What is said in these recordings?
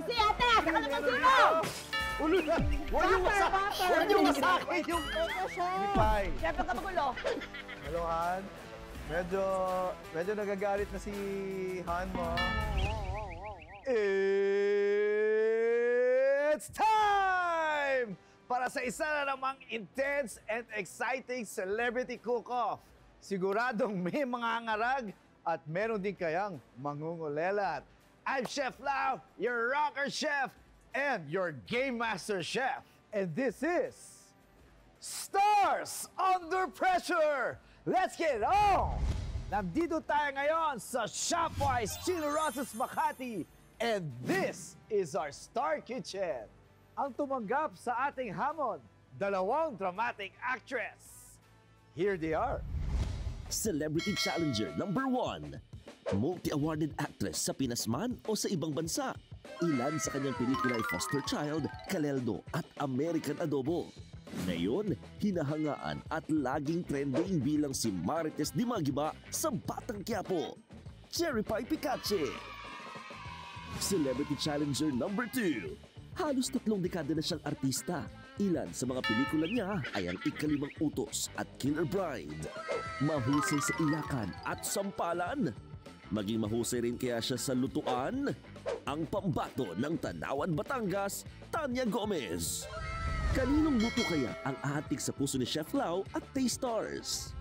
Si ate! Saka naman sino? Ulo na! Huwag niyo masakin yung lipay. Chef, huwag ka magulo. Hello, Han. Medyo nagagalit na si Han mo. It's time para sa isa na namang intense and exciting celebrity cook-off. Siguradong may mga ngarag at meron din kayang mangungulelat. I'm Chef Lau, your rocker chef and your game master chef. And this is Stars Under Pressure! Let's get it on! Nandito tayo ngayon sa Shopwise Chino Rosas Makati. And this is our Star Kitchen. Ang tumanggap sa ating hamon, dalawang dramatic actress. Here they are. Celebrity Challenger number 1. Multi-awarded actress sa Pinas man o sa ibang bansa. Ilan sa kanyang pelikula ay Foster Child, Kaleldo at American Adobo. Ngayon, hinahangaan at laging trending bilang si Marites Dimagiba sa Batang Quiapo. Cherry Pie Picache. Celebrity Challenger number 2. Halos 3 dekada na siyang artista. Ilan sa mga pelikula niya ay ang Ikalimang Utos at Killer Bride. Mahusay sa iyakan at sampalan. Maging mahusay rin kaya siya sa lutuan. Ang pambato ng Tanawan, Batangas, Tanya Gomez. Kaninong luto kaya ang ahatig sa puso ni Chef Lau at Taste-Stars?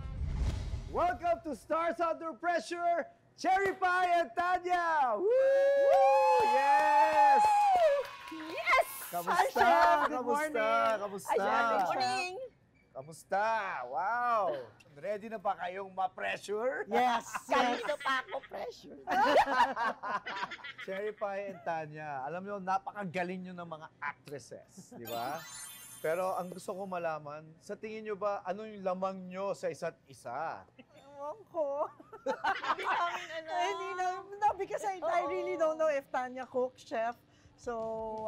Welcome to Stars Under Pressure, Cherry Pie and Tanya! Woo! Yes! Yes! Kamusta? Hi, Chef. Good Kamusta? morning. Kamusta? Hi, Chef. Good morning. Kamusta? Wow! Ready na ba kayong ma-pressure? Yes. Kanino pa ako pressure. Cherry Pie and Tanya, alam niyo, napakagaling nyo ng mga actresses, di ba? Pero ang gusto ko malaman, sa tingin nyo ba, ano yung lamang nyo sa isa't isa? Ewan ko. Hindi namin ano. Hindi na, no, because I really don't know if Tanya cooks, chef. So,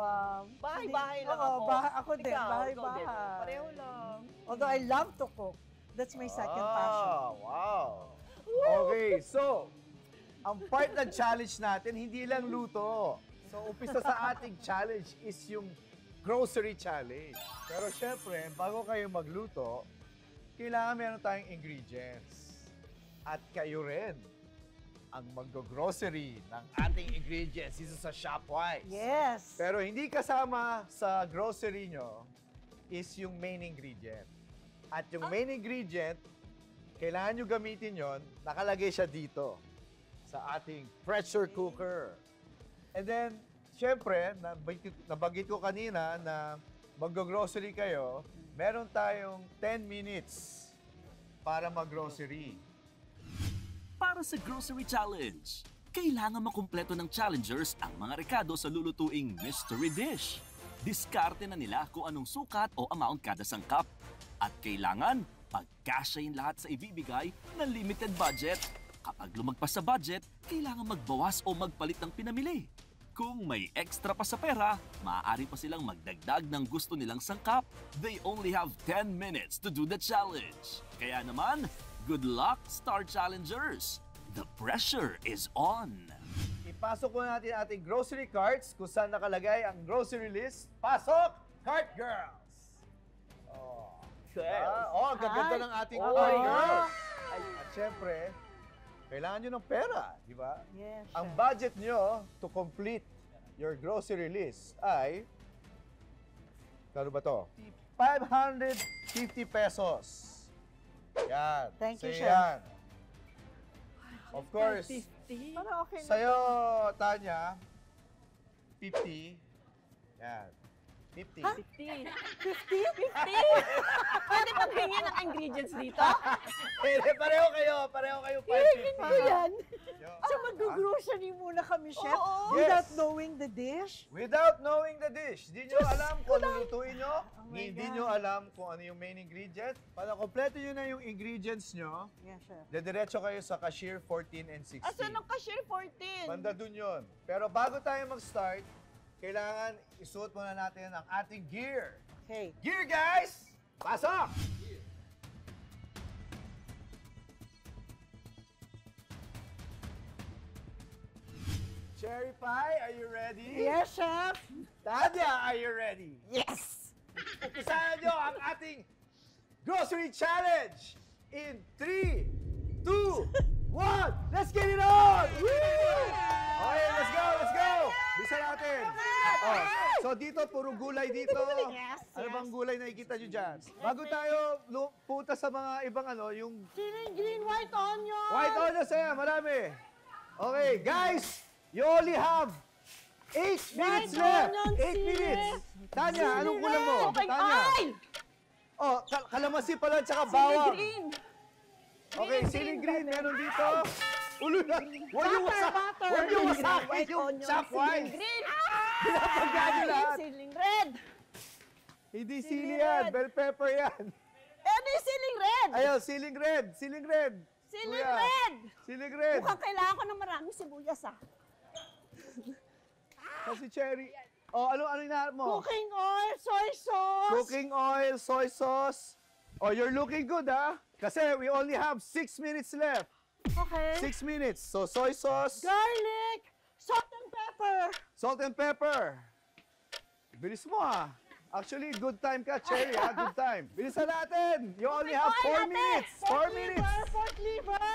Bahay-bahay lang oo, ako. Ako din, Ikaw, bahay-bahay. ikaw din. Pareho lang. Although I love to cook. That's my second passion. Wow! Okay, so, ang part ng challenge natin, hindi lang luto. So, umpisa sa ating challenge is yung grocery challenge. Pero syempre, bago kayo magluto, kailangan meron tayong ingredients. At kayo rin ang mag-grocery ng ating ingredients dito sa Shopwise. Yes. Pero hindi kasama sa grocery nyo is yung main ingredient. At yung main ingredient, kailangan nyo gamitin yon, nakalagay siya dito sa ating pressure cooker. And then, syempre, nabanggit ko kanina na mag-grocery kayo, meron tayong 10 minutes para mag-grocery. Para sa Grocery Challenge, kailangan makumpleto ng challengers ang mga rekado sa lulutuing mystery dish. Diskarte na nila kung anong sukat o amount kada sangkap. At kailangan pagkasyahin lahat sa ibibigay na limited budget. Kapag lumagpas sa budget, kailangan magbawas o magpalit ng pinamili. Kung may extra pa sa pera, maaari pa silang magdagdag ng gusto nilang sangkap. They only have 10 minutes to do the challenge. Kaya naman, good luck, Star Challengers! The pressure is on! Ipasok mo natin ating grocery carts kung saan nakalagay ang grocery list. Pasok, cart girls! Oh, gaganda ng ating cart girls! At syempre, kailangan nyo ng pera, di ba? Yes. Ang budget nyo to complete your grocery list ay, kano ba to? 550 pesos. Yan. Thank you, Say Chef. yan. Of course, Parang okay na. sa'yo, Tanya, 50. Yan. 50. 50. 50? Pwede bang hingin ang ingredients dito? Pareho kayo 550. Ano yan? Yo. So mag-grocery muna kami, chef, Oo. without Yes. knowing the dish? Without knowing the dish, di nyo alam kung ano lutuin nyo, my hindi God. nyo alam kung ano yung main ingredient. Para kompleto nyo na yung ingredients nyo, Yes, chef. dediretso kayo sa cashier 14 and 16. Asan ang cashier 14? Banda dun yun. Pero bago tayo mag-start, kailangan isuot muna natin ang ating gear. Okay. Gear, guys! Pasok! Cherry pie, are you ready? Yes, chef. Tanya, are you ready? Yes! Umpisahan nyo ang ating grocery challenge in 3, 2, 1. Let's get it on! Woo! Okay, let's go, let's go! Bisa natin. Oh, so dito, puro gulay dito. Yes, Ano yes. bang gulay na nakikita nyo dyan? Bago tayo punta sa mga ibang yung Siling green, white onion. white onions, marami. Okay, guys, you only have 8 minutes left. onion, 8 sili. minutes. Tanya, anong kulang mo? Okay, Tanya. ay! Oh, kalamansi pala tsaka Sili bawang. green! Okay, siling green, meron dito. Ulo na. Huwag yung wasak. butter. Huwag yung wasak. White Yung onion, chop siling wine. green! Pinapagyan nyo lahat. Siling red! Hindi Siling sili yan. red. Bell pepper yan. Ano yung siling red? Ayun, siling red. Siling red. Siling Kuya. red! Siling red. Mukhang kailangan ko ng maraming sibuyas Kasi cherry. Oh, ano hinahanap mo? Cooking oil, soy sauce. Cooking oil, soy sauce. Oh, you're looking good, ha? Kasi we only have 6 minutes left. Okay. 6 minutes. So, soy sauce, Garlic, salt and pepper. salt and pepper. Bilis mo, ha? Actually, good time ka, Cherry, ha? Good time. Bilisan natin. You only have 4 minutes. 4 minutes. Pork liver.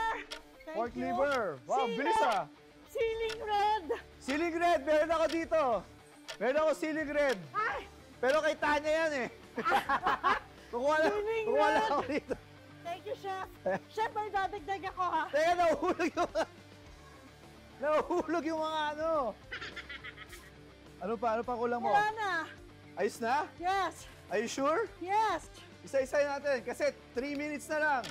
Thank Pork you. liver. Wow, Sili. bilis, ha? Siling red. Siling red, meron ako dito. Meron ako siling red. Ay, Pero kay Tanya yan, eh. Kukuha lang Siling kukuha lang red. ako dito. thank you, chef. Chef, may dadagdag ako, ha? Teka, nahuhulog yung mga ano. Ano pa kulang mo? Wala na. Ayos na? Yes. Are you sure? Yes. Isa-isa natin kasi 3 minutes na lang.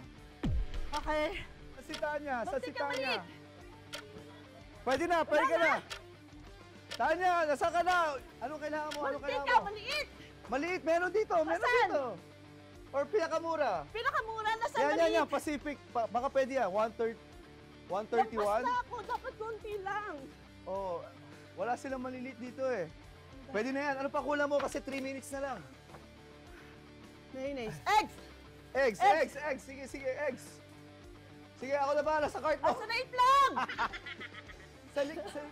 Okay. Sa si Tanya, sa si Muntik ka Tanya. maliit. Pwede na, pwede ka na. Tanya, nasa ka na? Anong kailangan mo? Anong Muntik kailangan ka, mo? maliit! Maliit, meron dito, meron Asan? dito. Or pinakamura. Pinakamura na sa Yan, maliit. yan, Pacific. Baka pwede yan, 131. Basta ako, dapat konti lang. Oh, wala silang maliliit dito eh. Pwede na yan. Ano pa kulang mo? Kasi 3 minutes na lang. Mayonnaise. Eggs! Eggs. Sige, eggs. Sige, ako na bahala sa cart mo. Asa na itlog?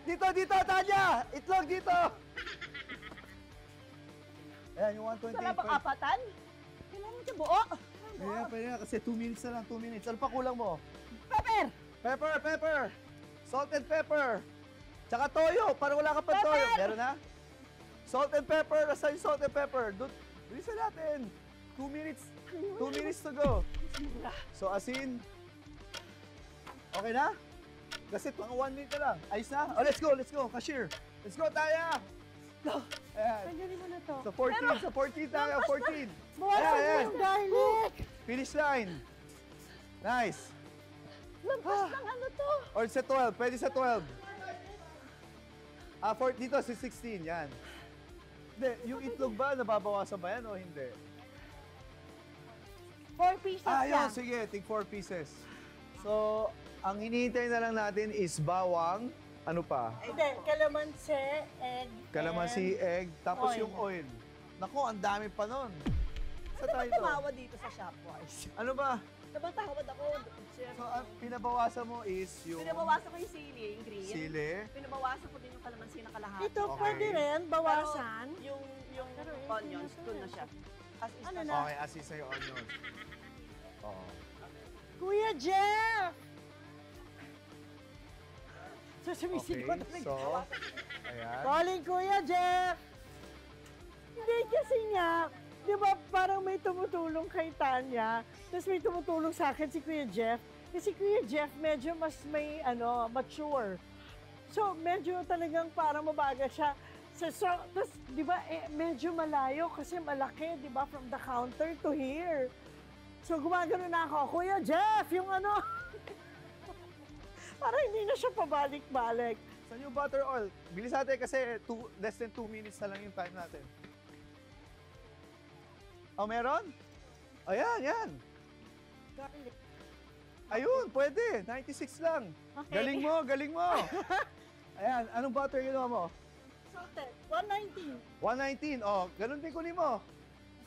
Dito, Tanya! Itlog dito! Ayan, yung 128. Sarap ang apatan? Kailangan mo siya buo. Pwede na kasi 2 minutes na lang, 2 minutes. Ano pa kulang mo? Pepper! Pepper. Salt and pepper. Tsaka toyo, para wala ka pa Pepper! toyo. Meron na? Salt and pepper, nasa yung salt and pepper. Bilisan natin. 2 minutes. 2 minutes to go. So, asin. Okay na? Kasi pang 1 minute na lang. Ayos na? Oh, let's go. Cashier. Let's go, Taya. Go. Ayan. Tanggalin mo na to. Sa 14 tayo, 14. Bawasan mo Ayan. yung garlic. Finish line. Nice. Lampas ng ano to? Or sa 12, pwede sa 12. Dito sa 16, yan. Hindi, yung itlog ba, nababawasan ba yan o hindi? 4 pieces Yun, lang. sige, take 4 pieces. So, ang hinihintay na lang natin is bawang, ano pa? Hindi, kalamansi, egg, Kalamansi, and egg, tapos oil. yung oil. Naku, ang dami pa nun. Sa Ano ba tayo to? tumawad dito sa Shopwise? Ano ba? Nabatawad ako. So, ang pinabawasan mo is yung Pinabawasan ko yung sili, yung green. sili. Pinabawasan ko din yung kalamansi na kalahati. Ito Okay. pwede rin, bawasan. Pero yung onions, doon na siya. As is Ano na na? Okay, asin sa'yo onion. Oo. Kuya Jeff! So, sumisid Okay, ko talaga. so, ayan. Calling Kuya Jeff! Hindi kasi nga, di ba parang may tumutulong kay Tanya, tapos may tumutulong sa akin si Kuya Jeff. Kasi Kuya Jeff medyo mas may mature. So medyo talagang parang mabagal siya. So tapos di ba medyo malayo kasi malaki, di ba, from the counter to here. So gumagano na ako, Kuya Jeff, yung ano, parang hindi na siya pabalik-balik. Saan yung butter oil? Bilis natin kasi less than 2 minutes na lang yung time natin. Oh, meron? Ayan, yan. Garlic. Ayun, pwede. 96 lang. Okay. Galing mo. Ayan, anong butter ginawa mo? Salted, 119. 119. Oh, ganun din kunin mo.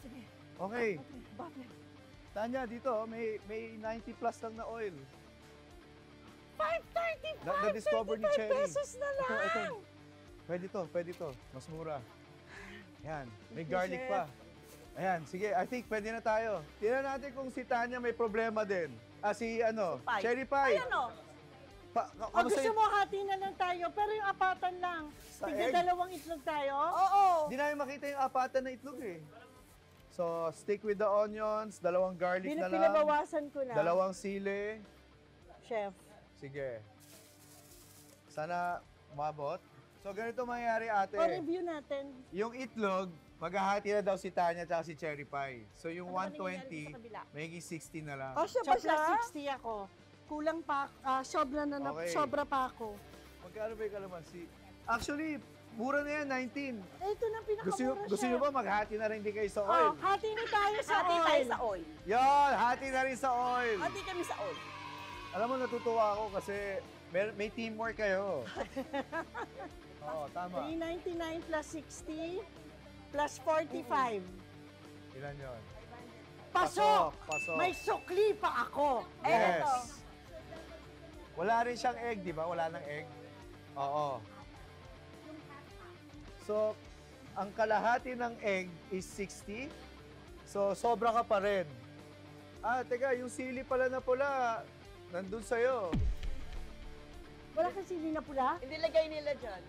Sige. Okay. Butter. Tanya, dito, may 90 plus lang na oil. 5.35! Na-discover ni 25 Cherry. pesos na lang! Ito. Pwede to. Mas mura. Ayan, may Thank you, garlic Chef. pa. Ayan, sige, I think pwede na tayo. Tingnan natin kung si Tanya may problema din. Si Pie. Cherry Pie. Ay, ano? O gusto mo hati na lang tayo, pero yung apatan lang. Sa Tignan egg? dalawang itlog tayo. Oo. Hindi namin makita yung apatan na itlog eh. So, stick with the onions, dalawang garlic na lang, Pinabawasan ko na. dalawang sili. Chef. Sige. Sana umabot. So, ganito mangyayari ate. O review natin. Yung itlog, maghahati na daw si Tanya at si Cherry Pie. So, yung Ano ba nangyayari 120, sa kabila? may 60 na lang. Oh, siya ba siya? 60 ako. Kulang pa, sobra na, Okay. sobra pa ako. Magkano ba yung kalamansi? Actually, mura na yan, 19. Ito na pinakamura, Gusto chef. nyo ba maghati na rin din kayo sa Oh, oil? hati na tayo sa Hati oil. tayo sa oil. Yon, hati na rin sa oil. Hati kami sa oil. Alam mo, natutuwa ako kasi may teamwork kayo. Oo, tama. 399 plus 60 plus 45. Ilan yun? Pasok! Pasok. May sukli pa ako. Yes. Eto. Wala rin siyang egg, di ba? Wala nang egg. Oo. So, ang kalahati ng egg is 60. So, sobra ka pa rin. Teka, yung sili pala na pula, nandun sa'yo. Wala kang sili na pula? Hindi lagay nila dyan.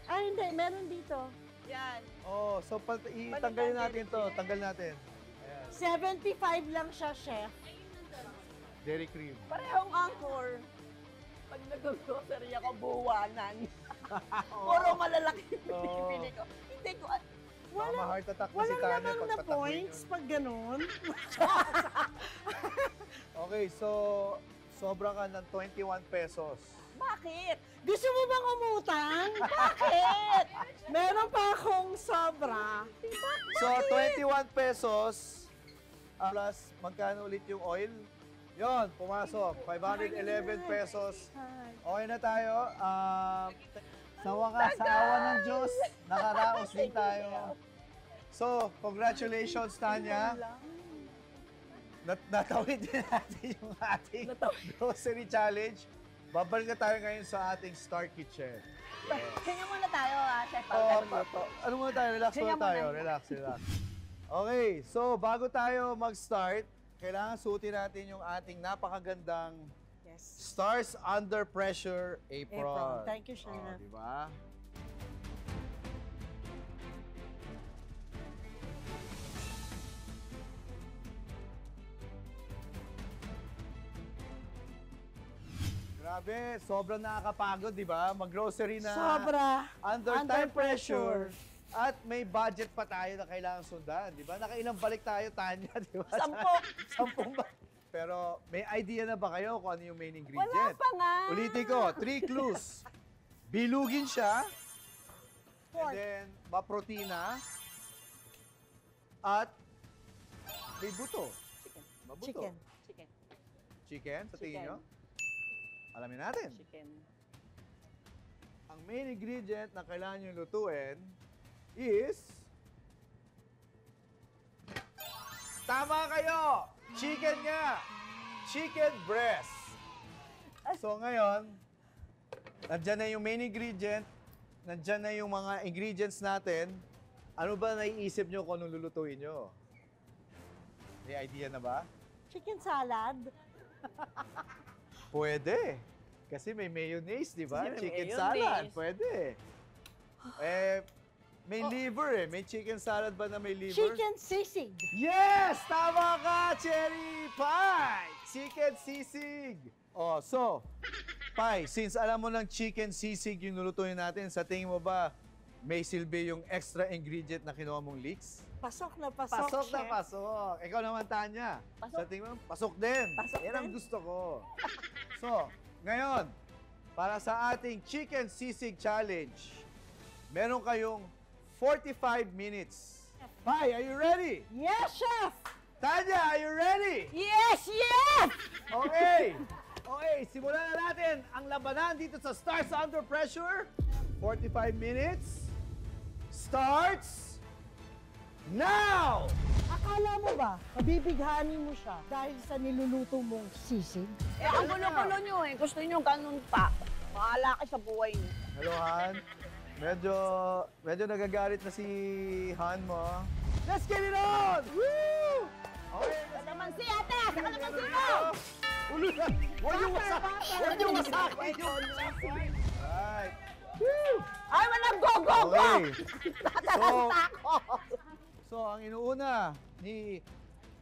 Hindi. Meron dito. Yan. Oh, so tanggalin natin to. Tanggal natin. Ayan. 75 lang siya, chef. Dairy cream. Parehong anchor. Pag nag-grocery ako, buwanan. Puro malalaki yung Oo. binibili ko. Hindi ko, Baka heart attack na si Walang Tanya lamang pag na tatakbo points yun. pag ganun. Okay, so sobra ka ng 21 pesos. bakit? Gusto mo bang umutang? Bakit? Meron pa akong sobra. So 21 pesos plus magkano ulit yung oil? Yon, pumasok. 511 pesos. Okay na tayo. Sa wakas, sa awa ng Diyos, nakaraos din tayo. So, congratulations, Tanya. Natawid din natin yung ating grocery challenge. Babalik na tayo ngayon sa ating Star Kitchen. Hinga muna tayo, Chef. Ano muna tayo? Relax Hinga muna tayo. muna. Relax. Okay, so bago tayo mag-start, kailangan suotin natin yung ating napakagandang Yes. Stars Under Pressure apron. Apron. Thank you, Shana. Oh, diba? Grabe, sobrang nakakapagod, di ba? Mag-grocery na Sobra. under time pressure. At may budget pa tayo na kailangan sundan, di ba? Nakailang balik tayo, Tanya, di ba? 10. 10 ba? Pero may idea na ba kayo kung ano yung main ingredient? Wala pa nga. Ulitin ko, 3 clues. Bilugin siya, and then maprotina, at may buto. Chicken. Mabuto. Chicken. Chicken. Chicken, sa tingin Chicken. nyo? Alamin natin. Chicken. Ang main ingredient na kailangan nyo lutuin is... Tama kayo! Chicken nga! Chicken breast. So ngayon, nandyan na yung main ingredient, nandyan na yung mga ingredients natin. Ano ba naiisip nyo kung anong lulutuin nyo? May idea na ba? Chicken salad. Pwede. Kasi may mayonnaise, di ba? Kasi may Chicken mayonnaise. salad. Pwede. May liver eh. May chicken salad ba na may liver? Chicken sisig. Yes! Tama ka, Cherry Pie! Chicken sisig. Oh, so, Pie, since alam mo ng chicken sisig yung lulutuin natin, sa tingin mo ba may silbi yung extra ingredient na kinuha mong leeks? Pasok na pasok, Pasok na chef. pasok. Ikaw naman, Tanya. Pasok. Sa tingin mo, pasok din. Pasok Yan ang din. gusto ko. So, ngayon, para sa ating chicken sisig challenge, meron kayong 45 minutes. Pai, are you ready? Yes, chef! Tanya, are you ready? Yes! Yes! Okay. Okay, simulan na natin ang labanan dito sa Stars Under Pressure. 45 minutes. Starts now! Akala mo ba, mabibighani mo siya dahil sa niluluto mong sisig? Eh, ang gulo-gulo nyo eh. Gusto nyo ganun pa. Bahala kayo sa buhay nyo. Hello, Han. Medyo nagagalit na si Han mo. Let's get it on! Woo! Okay, Sa naman si ate! Sa naman si mo! ulo na! Huwag yung wasak! Huwag yung wasakin! Right. Woo! Ay, walang go-go-go! Okay. Tatalanta ako! So, ang inuuna ni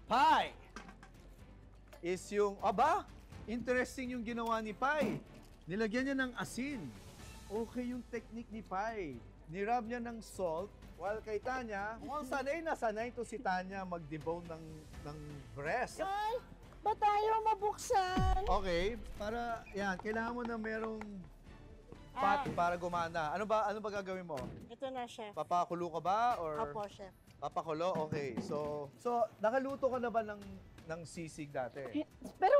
Pai is yung, aba, interesting yung ginawa ni Pai. Nilagyan niya ng asin. Okay yung technique ni Pai. Nirab niya ng salt. While kay Tanya, mukhang sanay to si Tanya mag-debone ng breast. Ay, ba tayo mabuksan? Okay, para, yan, kailangan mo na merong fat para gumana. Ano ba gagawin mo? Ito na, chef. Papakulo ka ba? Or Opo, chef. papakulo? Okay. So nakaluto ka na ba ng sisig dati? Pero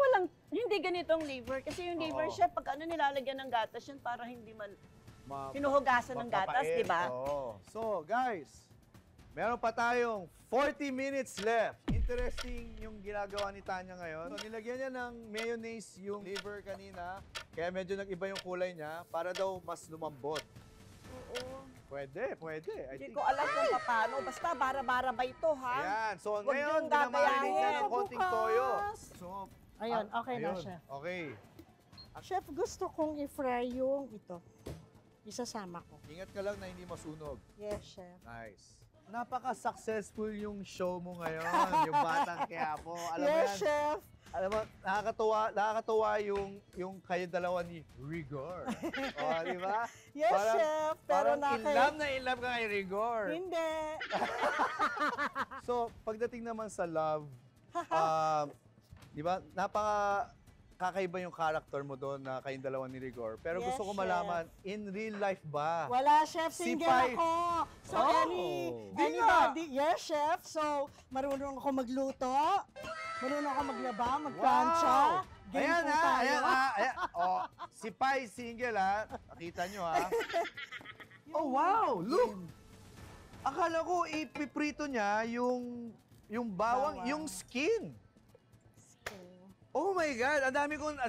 hindi ganitong liver. Kasi yung liver, Oo. chef, pag nilalagyan ng gatas yan para hindi Ma- hinuhugasan ng gatas, magpapait. di ba? Oo. So, guys, meron pa tayong 40 minutes left. Interesting yung ginagawa ni Tanya ngayon. So, nilagyan niya ng mayonnaise yung liver kanina, kaya medyo nag-iba yung kulay niya para daw mas lumambot. Oo. Pwede. Hindi ko alam kung paano. Basta bara-bara ba ito, ha? Ayan. So, Huwag ngayon, yung gagayahin. dinamarinate na ng konting toyo. So, Ayun, okay na, ayun. chef. Okay. Chef, gusto kong i-fry yung ito. Isasama ko. Ingat ka lang na hindi masunog. Yes, chef. Nice. Napaka-successful yung show mo ngayon, yung Batang Quiapo. Alam mo Yes, yan, chef. alam mo, nakakatuwa yung kayo dalawa ni Rigor. O, di ba? Yes, chef. Pero Parang in love ka kay Rigor. Hindi. So, pagdating naman sa love, di ba, kakaiba yung character mo doon na kayong dalawa ni Rigor. Pero Yes, gusto ko chef. malaman, in real life ba? Wala, chef. Si Single Pai. ako. So, Oh. anybody. Yes, chef. So, marunong ako magluto. Marunong ako maglaba, magplancha. Game Ayan po ha, tayo. ayan. Oh, si Pai single ha. Nakita nyo ha. Oh wow, look. Akala ko ipiprito niya yung bawang, Bawang. yung skin. Oh my God, ang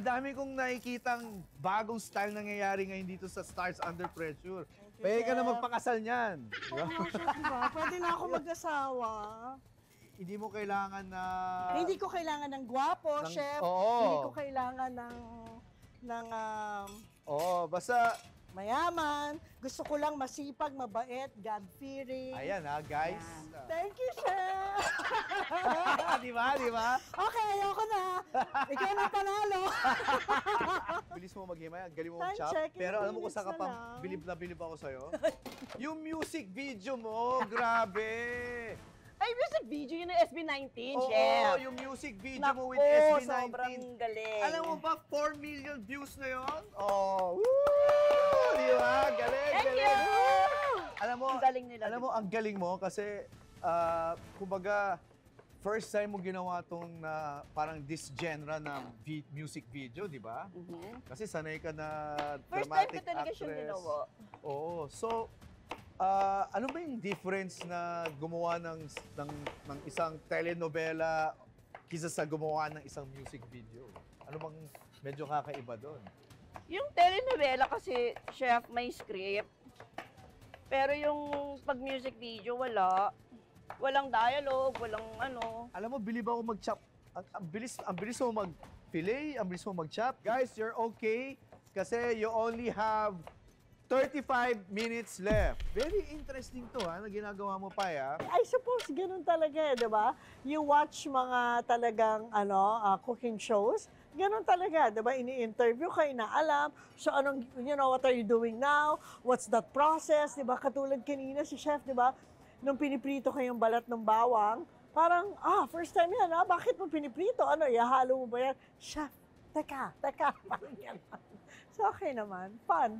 dami kong nakikitang bagong style nangyayari ngayon dito sa Stars Under Pressure. you, Pwede ka na Chef. magpakasal niyan. Oo, chef, diba? Pwede na ako mag-asawa. Hindi mo kailangan na... Hindi ko kailangan ng gwapo, Ng- chef. oo. Hindi ko kailangan ng Oo, basta... mayaman. Gusto ko lang masipag, mabait, God-fearing. Ayan ha, guys. Thank you, chef. Di ba? Okay, ayoko na. Ikaw na panalo. Bilis mo maghimay, ang galing mo Time mag-chop. check, Pero alam mo kung minutes saan ka na pa, lang. bilib na bilib ako sa'yo. Yung music video mo, grabe. Ay, music video yun ng SB19, Oo, chef. yung music video mo with Naku, SB19. sobrang galing. Alam mo ba, 4 million views na yun? Oh, woo! Di ba? Galing, Thank galing. you! Alam mo, Ang galing nila. alam mo, ang galing mo kasi, kumbaga, first time mo ginawa tong parang this genre ng music video, di ba? Mhm. Kasi sanay ka na First time dramatic ko talaga siyang actress. ginawa. Oo. So, ano ba yung difference na gumawa ng isang telenovela kisa sa gumawa ng isang music video? Ano bang medyo kakaiba doon? Yung telenovela kasi, chef, may script. Pero yung pag music video, wala. Walang dialogue, walang ano. Alam mo, bilib ako mag-chop. Ang bilis mo mag-fillet, ang bilis mo mag-chop. Guys, you're okay kasi you only have 35 minutes left. Very interesting to ha, na ginagawa mo pa ya. I suppose ganun talaga eh, di ba? You watch mga talagang cooking shows, ganun talaga, di ba? Ini-interview ka, inaalam. So anong, what are you doing now? What's that process? Di ba? Katulad kanina si chef, di ba? Nung piniprito ko yung balat ng bawang, parang, first time yan, bakit mo piniprito? Ano, ihalo mo ba yan? Chef, teka, parang yan. So, okay naman. Fun.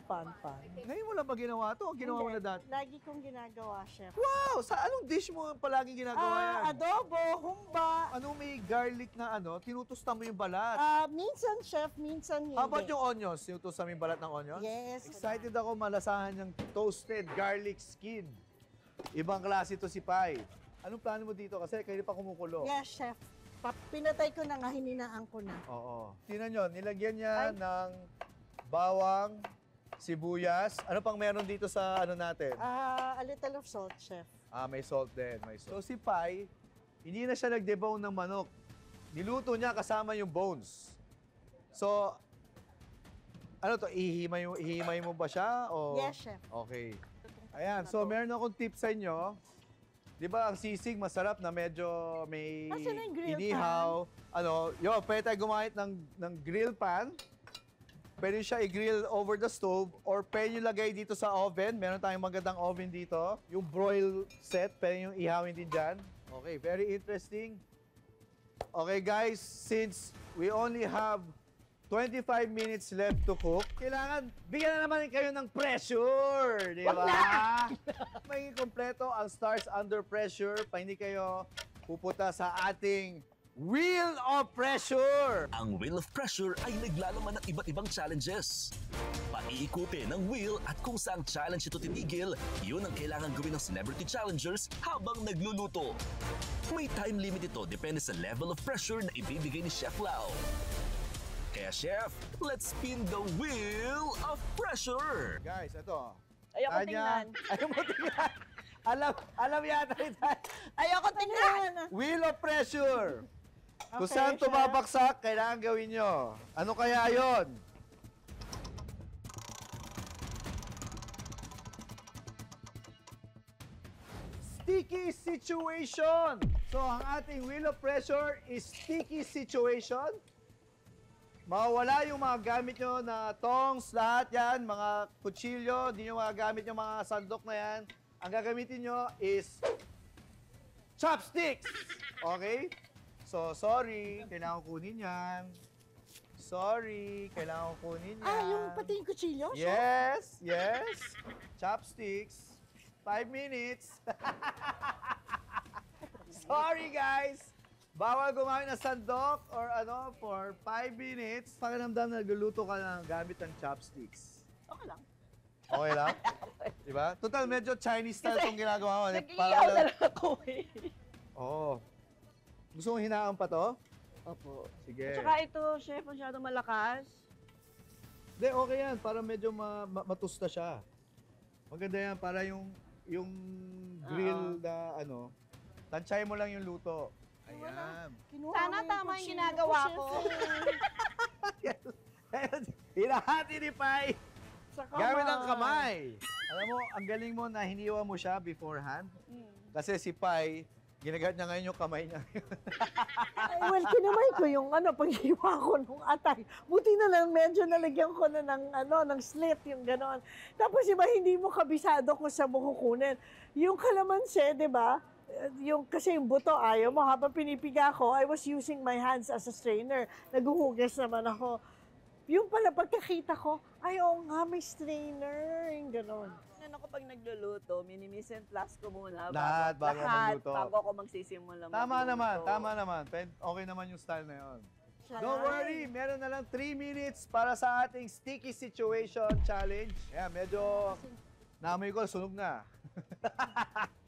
Ngayon mo lang ba ginawa to o ginawa mo na dati? Lagi kong ginagawa, chef. Wow! Sa anong dish mo palaging ginagawa yan? Adobo, humba. Ano may garlic na tinutusta mo yung balat? Minsan, chef, minsan hindi. How about yung onions? Tinutusta mo yung balat ng onions? Yes. Excited ako malasahan yung toasted garlic skin. Ibang klase to si Pai. Anong plano mo dito? Kasi kayo pa kumukulo. Yes, chef. Pinatay ko na nga, hininaan ko na. Oo. Tingnan nyo, nilagyan niya ng bawang, sibuyas. Ano pang meron dito sa ano natin? A little of salt, chef. May salt din. May salt. So si Pai, hindi na siya nag-debone ng manok. Niluto niya kasama yung bones. So, ano to, ihimay mo ba siya? O... Yes, chef. Okay. Ayan, so meron akong tip sa inyo. Di ba ang sisig masarap na medyo may Asan na yung grill inihaw. Ano, pwede tayo gumamit ng grill pan. Pwede siya i-grill over the stove or pwede nyo lagay dito sa oven. Meron tayong magandang oven dito. Yung broil set, pwede yung ihawin din dyan. Okay, very interesting. Okay guys, since we only have 25 minutes left to cook, kailangan bigyan na naman kayo ng pressure, di ba? May kompleto ang Stars Under Pressure pa hindi kayo pupunta sa ating Wheel of Pressure. Ang Wheel of Pressure ay naglalaman ng iba't ibang challenges. Paiikutin ng wheel at kung saang challenge ito titigil, yun ang kailangan gawin ng celebrity challengers habang nagluluto. May time limit ito depende sa level of pressure na ibibigay ni Chef Lau. Kaya Chef, let's spin the Wheel of Pressure! Guys, ito. Ayoko tingnan. Ayaw mo tingnan. Alam yata rin tayo. Ayoko tingnan! Wheel of Pressure. Kung Okay, saan chef. tumabaksak, kailangan gawin nyo. Ano kaya yon? Sticky situation. So, ang ating Wheel of Pressure is sticky situation. Mawawala yung mga gamit nyo na tongs, lahat yan, mga kutsilyo, di nyo magagamit yung mga sandok na yan. Ang gagamitin nyo is chopsticks. Okay? So, sorry, kailangan ko kunin yan. Sorry, kailangan ko kunin yan. Yung pati yung kutsilyo, chef? Yes, yes. Chopsticks. 5 minutes. Sorry, guys. Bawal gumamit ng sandok or ano for 5 minutes. Pakiramdam na nagluluto ka ng gamit ng chopsticks. Okay lang. Okay lang? Diba? Total, medyo Chinese style itong ginagawa mo. Nag-iiyaw na lang ako eh. Oo. Gusto mong hinaan pa to? Opo. Sige. Tsaka ito, chef, masyadong malakas. Hindi, okay yan. Para medyo matusta siya. Maganda yan. Para yung grill na ano, tansyahin mo lang yung luto. Ayan. Kinuha Sana mo tama yung kutsilyo ginagawa ko. chef. Hinahati ni Pai. Sa Gamit ang kamay. Alam mo, ang galing mo na hiniwa mo siya beforehand. Kasi si Pai, ginagamit niya ngayon yung kamay niya. Well, kinamay ko yung paghiwa ko nung atay. Buti na lang, medyo nalagyan ko na ng slit, yung ganon. Tapos iba, hindi mo kabisado kung saan mo kukunin. Yung kalamansi, di ba? Kasi yung buto, ayaw mo. Habang pinipiga ko, I was using my hands as a strainer. Naguhugas naman ako. Yung pala, pagkakita ko, oo nga, may strainer. Yung ganon. Ano ko pag nagluluto, minimiss and plus ko muna. Lahat bago magluto. Bago ako magsisimula Tama magluto. naman. Okay naman yung style na yun. Don't worry, meron na lang 3 minutes para sa ating sticky situation challenge. Ayan, medyo naamoy ko, sunog na.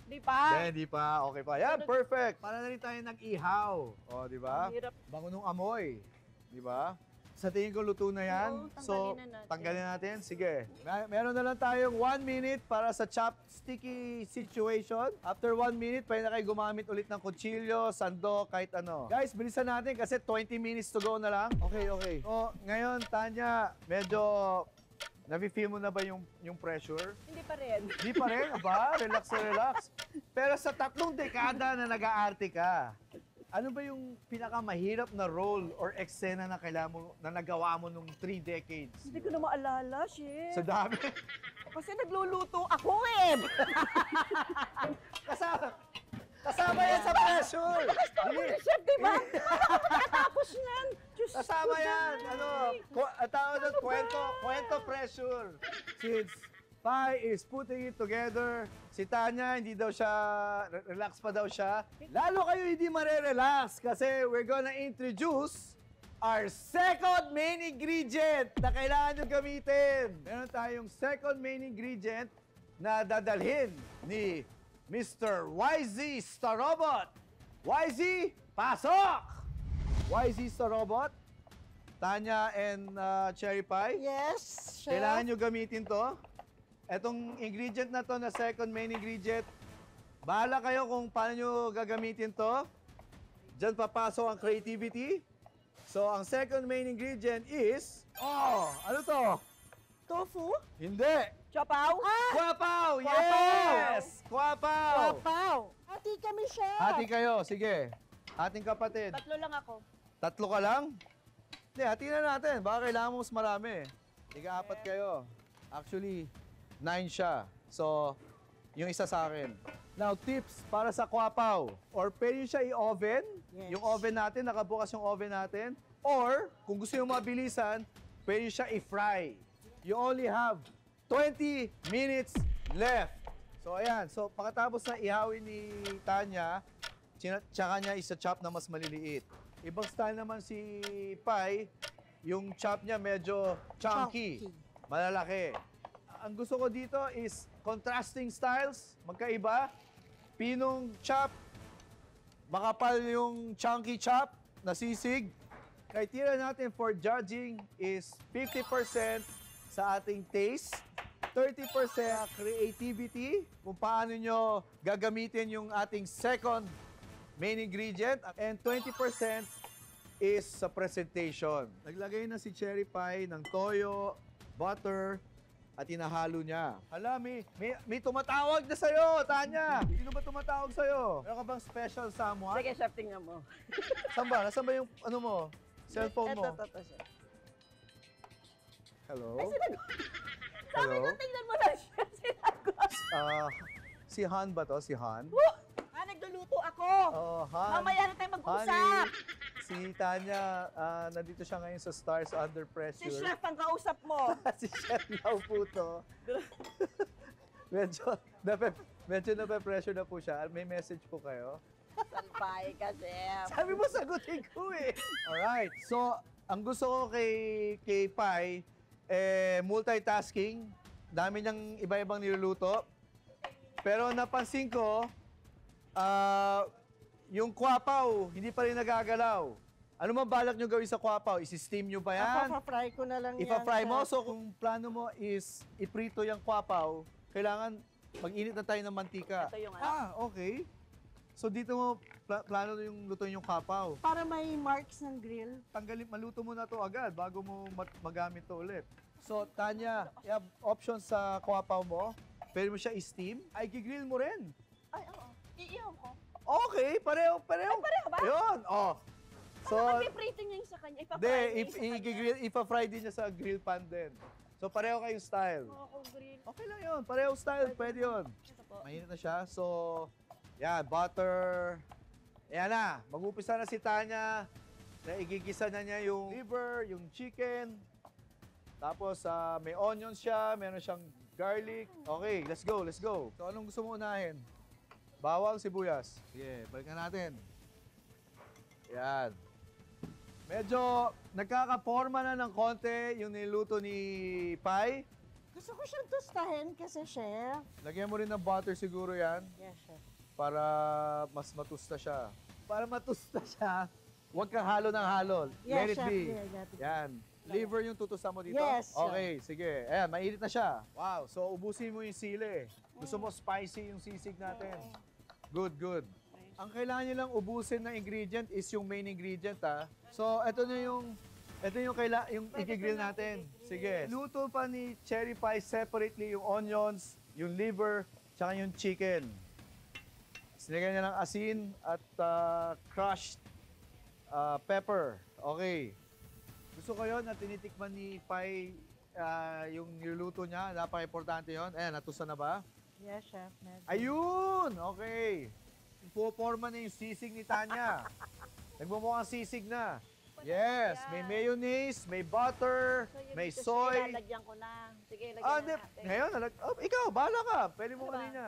Di pa? Hindi pa. Okay pa. Yan, perfect. Para na rin tayo nag-ihaw. O, di ba? Ang hirap. Bango nung amoy. Di ba? Sa tingin ko, luto na yan. Oo, So, tanggalin na natin. tanggalin natin. Sige. Meron na lang tayong 1 minute para sa chopsticky situation. After 1 minute, pwede na kayo gumamit ulit ng kutsilyo, sandok, kahit ano. Guys, bilisan natin kasi 20 minutes to go na lang. Okay. O, ngayon, Tanya, medyo nafe-feel mo na ba yung pressure? Hindi pa rin. Di pa rin, ba? Relax na relax. Pero sa 3 dekada na nag-aarte ka, ano ba yung pinakamahirap na role or eksena na nagawa mo nung 3 decades? Hindi ko na maalala, chef. Sa dami. Kasi nagluluto ako eh. Kasama yan sa pressure. Dili. Chef, di ba? Tapos yan. Diyos Kasama ko, yan. Day. Tawag doon, kwento pressure. Since Pai is putting it together, si Tanya, hindi daw siya, relax pa daw siya. Lalo kayo hindi marerelax kasi we're gonna introduce our second main ingredient na kailangan nyo gamitin. Meron tayong second main ingredient na dadalhin ni Mr. YZ Starobot. YZ, pasok! YZ Starobot, Tanya and Cherry Pie. Yes, chef. Kailangan nyo gamitin to. Etong ingredient na to na second main ingredient, bahala kayo kung paano nyo gagamitin to. Diyan papasok ang creativity. So, ang second main ingredient is, ano to? Tofu? Hindi. Chopaw? Kwapaw! Kwapaw! Yes! Kwapaw! Wapaw! Hati kami, chef. Hati kayo, sige. Ating kapatid. 3 lang ako. 3 ka lang? Hindi, hati na natin. Baka kailangan mo mas marami. Ika-4 kayo. Actually, 9 siya. So, yung isa sa akin. Now, tips para sa kwapaw. Or pwede nyo siya i-oven. Yes. Yung oven natin, nakabukas yung oven natin. Or, kung gusto nyo mabilisan, pwede nyo siya i-fry. You only have 20 minutes left. So, ayan. So, pagkatapos na ihawin ni Tanya, tsaka niya isa-chop na mas maliliit. Ibang style naman si Pai, yung chop niya medyo chunky, malalaki. Ang gusto ko dito is contrasting styles, magkaiba. Pinong chop, makapal yung chunky chop na sisig. Criteria natin for judging is 50% sa ating taste, 30% creativity, kung paano nyo gagamitin yung ating second main ingredient, and 20% is sa presentation. Naglagay na si Cherry Pie ng toyo, butter, at inahalo niya. Hala, may tumatawag na sa'yo, Tanya! Sino ba tumatawag sa'yo? Meron ka bang special someone? Sige, chef, tingnan mo. Saan ba? Nasaan ba yung ano mo? Cellphone mo? Ito, chef. Hello? Sabi ko, tingnan mo lang siya. Sinagot. Si Han ba to? Si Han? Nagluluto ako. Oh, Han. Mamaya na tayo mag-usap. Honey, si Tanya, nandito siya ngayon sa Stars Under Pressure. Si chef ang kausap mo. Si Chef Lau po to. medyo nape-pressure na po siya. May message po kayo. Salpay ka, chef. Sabi mo, sagutin ko eh. Alright, so ang gusto ko kay Pai, multitasking. Dami niyang iba-ibang niluluto. Pero napansin ko, yung kwapaw, hindi pa rin nagagalaw. Ano man balak nyo gawin sa kwapaw? Isi-steam nyo ba yan? Ipa-fry ko na lang yan. Ipa-fry mo? chef. So kung plano mo is iprito yung kwapaw, kailangan mag-init na tayo ng mantika. Ito yung ano. Okay. So dito mo plano yung lutuin yung kwapaw. Para may marks ng grill. Maluto mo na to agad bago mo magamit to ulit. So Tanya, you have options sa kwapaw mo. Pwede mo siya i-steam. Ay, gigrill mo rin. Ay, oo. Iihaw ko. Okay, pareho. Pareho ba? Yun, So, Ano piprito niya yung sa kanya? hindi, Ipa-fry niya yung sa kanya? ipa-fry din niya sa grill pan din. So, pareho kayong style. Oo, grill. Okay lang yun, pareho style, pwede yun. Ito po. Mainit na siya, so, yan, butter. Ayan na, mag-upisa na si Tanya na igigisa na niya yung liver, yung chicken. Tapos, may onions siya, meron siyang garlic. Okay, let's go. So, anong gusto mo unahin? Bawang, sibuyas. Sige, balikan natin. Yan. Medyo nagkakaporma na ng konti yung niluto ni Pai. Gusto ko siyang tustahin kasi, chef. Lagyan mo rin ng butter siguro yan Yes, chef. para mas matusta siya. Para matusta siya, huwag kang halo ng halo. Let Yes, it chef. be. Yeah, got it. Yan. Liver yung tutusan mo dito? Yes, sir. Okay, sige. Ayan, mainit na siya. Wow, so ubusin mo yung sili. Gusto mo spicy yung sisig natin. Good. Ang kailangan nyo lang ubusin na ingredient is yung main ingredient, ha. So, ito yung i-grill natin. Sige. Luto pa ni Cherry Pie separately yung onions, yung liver, tsaka yung chicken. Sinigyan niya ng asin at crushed pepper. Okay. Gusto ko yun na tinitikman ni Pai yung niluluto niya. Napaka-importante yun. Ayan, natusan na ba? Yes, chef. Medyo. Ayun! Okay. Puporma na yung sisig ni Tanya. Nagmumukhang sisig na. Yes, may mayonnaise, may butter, So, yung may dito, soy. Lalagyan ko na. Sige, lagyan Ah, na hindi. natin. Ngayon, ikaw, bahala ka. Pwede mo Ano ba? kanina.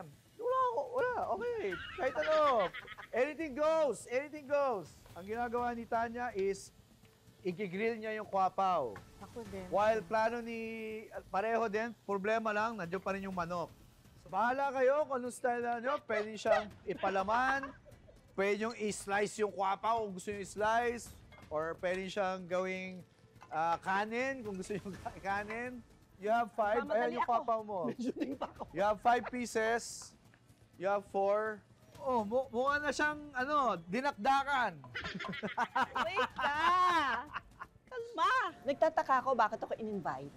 Wala. Okay. Kahit ano. Anything goes. Ang ginagawa ni Tanya is, i-grill niya yung kwapaw. Ako din. While plano ni, pareho din, problema lang, nandiyan pa rin yung manok. So, bahala kayo kung anong style na nyo. Pwede siyang ipalaman. Pwede yung i-slice yung kwapaw kung gusto nyo i-slice. Or pwede siyang gawing kanin kung gusto nyo kanin. You have 5. Mamadali Ayan yung ako. kwapaw mo. You have 5 pieces. You have 4. Oh, mukha na siyang, dinakdakan. Wait ka! Kalma! Nagtataka ako bakit ako in-invite.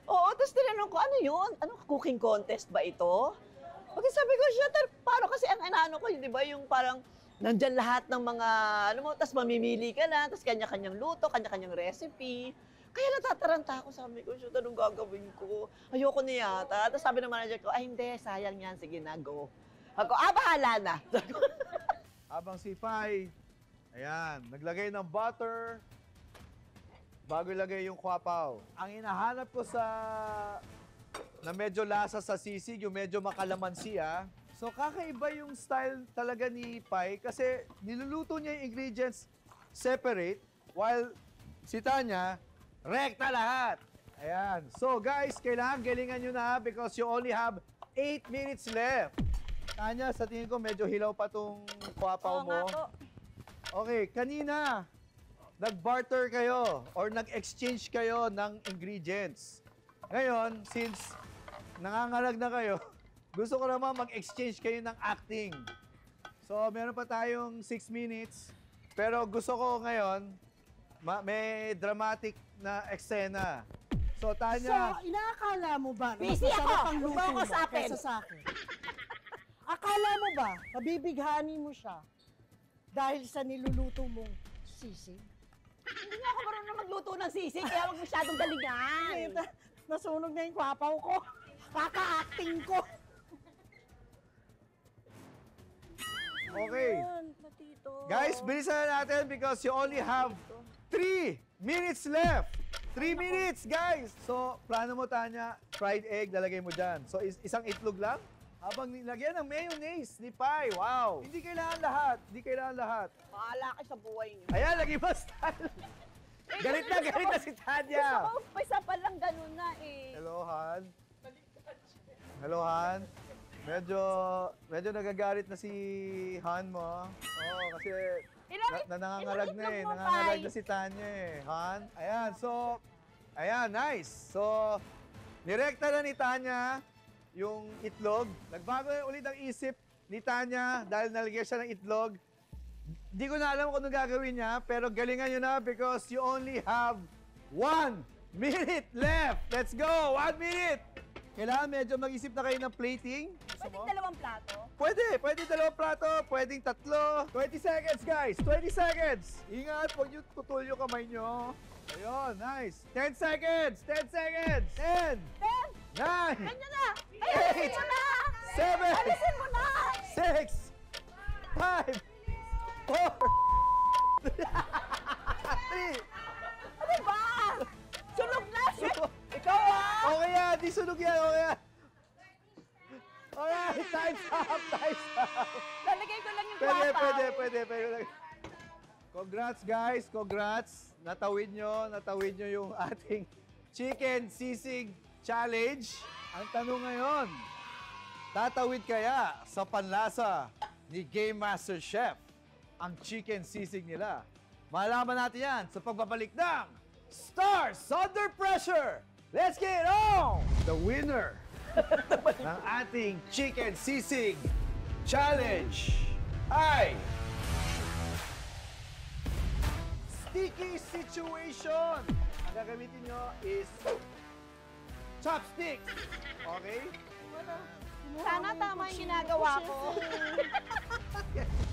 Oo, tapos tinanong ko, ano yun? Anong cooking contest ba ito? Pag sabi ko, Shutter, paano kasi ang inaano ko, di ba, yung parang nandyan lahat ng mga, tapos mamimili ka na, tapos kanya-kanyang luto, kanya-kanyang recipe. Kaya natataranta ako, sabi ko, Shutter, anong gagawin ko? Ayoko na yata. Tapos sabi ng manager ko, ay hindi, sayang yan, sige na, go. Ako, bahala na. Habang si Pai, ayan, naglagay ng butter bago ilagay yung kwapaw. Ang hinahanap ko na medyo lasa sa sisig, yung medyo makalamansi, So, kakaiba yung style talaga ni Pai kasi niluluto niya yung ingredients separate while si Tanya, rekta lahat. Ayan. So, guys, kailangan galingan nyo na because you only have 8 minutes left. Tanya, sa tingin ko medyo hilaw pa tong kwapaw Oo nga mo. po. Okay, kanina, nag-barter kayo or nag-exchange kayo ng ingredients. Ngayon, since nangangalag na kayo, gusto ko naman mag-exchange kayo ng acting. So, meron pa tayong 6 minutes. Pero gusto ko ngayon, may dramatic na eksena. So, So, Tanya, inaakala mo ba na mas Busy ako! masarap ang Huwag luto mo ako mo usapin. kaysa sa akin? Akala mo ba, mabibighani mo siya dahil sa niluluto mong sisig? Hindi nga ako marunong magluto ng sisig, kaya huwag masyadong galingan. Nasunog na yung kwapaw ko. Kaka-acting ko. okay. Ayan, patito. Guys, bilisan na natin because you only have 3 minutes left. 3 minutes, guys! So, plano mo, Tanya, fried egg, lalagay mo dyan. So, isang itlog lang? Habang nilagyan ng mayonnaise ni Pai. Wow! Hindi kailangan lahat. Hindi kailangan lahat. Bahala kayo sa buhay niyo. Ayan, lagi ba style? galit na si Tanya. Gusto ko, umpisa pa lang ganun na eh. Hello, Han. Hello, Han. Medyo nagagalit na si Han mo. Oo, kasi nangangalag na eh. ilang itlog mo, Nangangalag Pai? na si Tanya eh. Han. Ayan, so, ayan, nice. So, nirekta na ni Tanya yung itlog. Nagbago ulit ang isip ni Tanya dahil nalagyan siya ng itlog. Hindi ko na alam kung ano gagawin niya, pero galingan nyo na because you only have 1 minute left. Let's go! 1 minute! Kailangan medyo mag-isip na kayo ng plating. Gusto Pwede mo? dalawang plato? Pwede 2 plato, pwedeng 3. 20 seconds, guys! 20 seconds! Ingat, huwag nyo tutol yung kamay nyo. Ayun, nice. 10 seconds! 10 seconds! 10! 9! Ganyan na! Ay, 8! alisin mo na! 7! Alisin mo na! 6! 5! 4! 3! Ano ba? Sunog na! Shit! Ikaw Okay yan, di sunog yan, okay yan. Alright, time's up, time's up. Lalagay ko lang yung Pwede. Congrats guys, congrats. Natawid nyo yung ating chicken sisig challenge. Ang tanong ngayon, tatawid kaya sa panlasa ni Game Master Chef ang chicken sisig nila? Malaman natin yan sa pagbabalik ng Stars Under Pressure. Let's get it on! The winner ng ating chicken sisig challenge ay sticky situation. Ang gagamitin nyo is chopsticks. Okay? Sana tama yung ginagawa ko.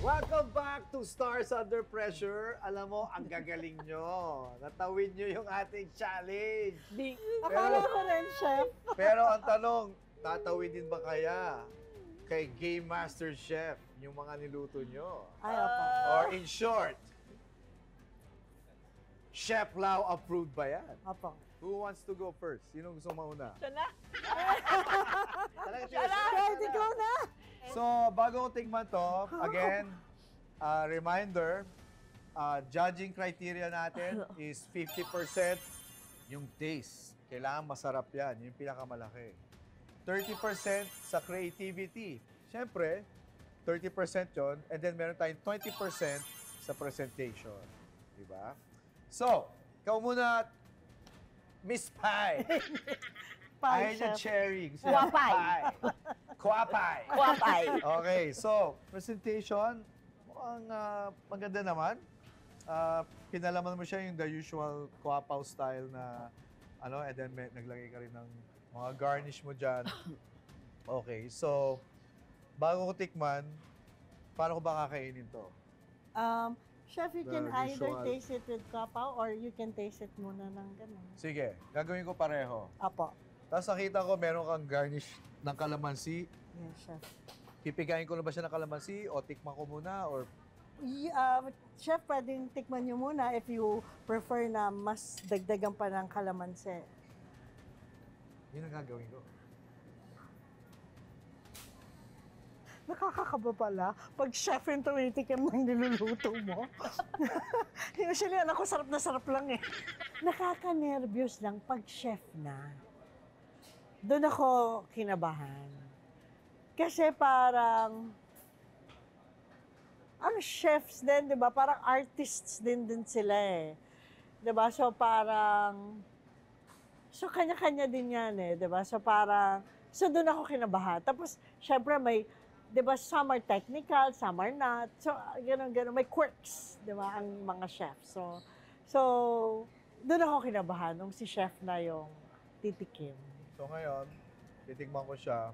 Welcome back to Stars Under Pressure. Alam mo, ang gagaling nyo. Natawid nyo yung ating challenge. Akala ko rin, chef. Pero ang tanong, tatawid din ba kaya kay Game Master Chef yung mga niluto nyo? Ay, apa. Or in short, Chef Lau approved ba yan? Apa. Who wants to go first? Sino gusto mauna? Siya na. Kahit ikaw na. So, bago ko tingnan to, again, reminder, judging criteria natin is 50% yung taste. Kailangan masarap yan. Yung pinakamalaki. 30% sa creativity. Siyempre, 30% yon, and then meron tayong 20% sa presentation. Diba? So, ikaw muna, Miss Pie. Pie, Ayaw niya chef. cherry. Gusto niya Kwapay. pie. Kwapay. Kwapay. Okay, so, presentation, mukhang maganda naman. Pinalaman mo siya yung the usual kwapaw style na, and then naglagay ka rin ng mga garnish mo dyan. Okay, so, bago ko tikman, paano ko ba kakainin to? Chef, you The can either usual. taste it with kapaw or you can taste it muna ng ganun. Sige, gagawin ko pareho. Apo. Tapos nakita ko meron kang garnish ng kalamansi. Yes, chef. Pipigayin ko na ba siya ng kalamansi o tikman ko muna or Chef, pwedeng tikman nyo muna if you prefer na mas dagdagan pa ng kalamansi. yun ang gagawin ko? Nakakakaba pala pag chef yung tumitikim ng niluluto mo. Usually, anak ko, sarap na sarap lang eh. Nakaka-nervyos lang pag chef na. Doon ako kinabahan. Kasi parang, chefs din, di ba? Parang artists din sila eh. Di ba? So parang, kanya-kanya din yan eh, di ba? So doon ako kinabahan. Tapos, syempre may, di ba, some are technical, some are not. So, ganun. May quirks, di ba, ang mga chef. So doon ako kinabahan nung si chef na yung titikim. So ngayon, titikman ko siya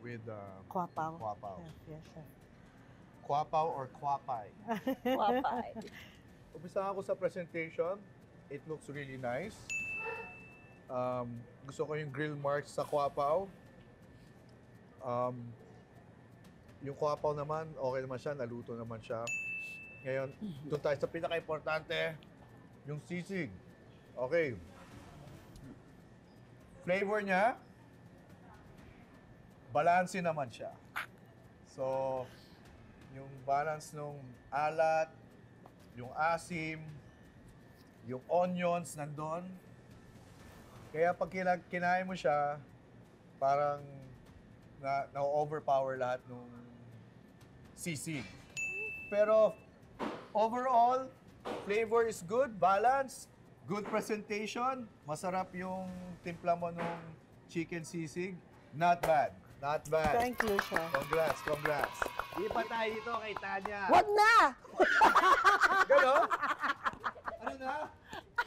with Kwapaw. kwapaw. Yes, chef. Kwapaw or kwapay. Kwapay. Umpisa ako sa presentation. It looks really nice. Gusto ko yung grill marks sa kwapaw. Yung kwapaw naman, okay naman siya, naluto naman siya. Ngayon, doon tayo sa pinaka-importante, yung sisig. Okay. Flavor niya, balanse naman siya. So, yung balance nung alat, yung asim, yung onions nandun. Kaya pag kinain mo siya, parang na-overpower lahat nung sisig. Pero overall, flavor is good, balance, good presentation, masarap yung timpla mo nung chicken sisig. Not bad. Not bad. Thank you, chef. Congrats. Di pa tayo dito kay Tanya. Wag na! Ganon? Ano na?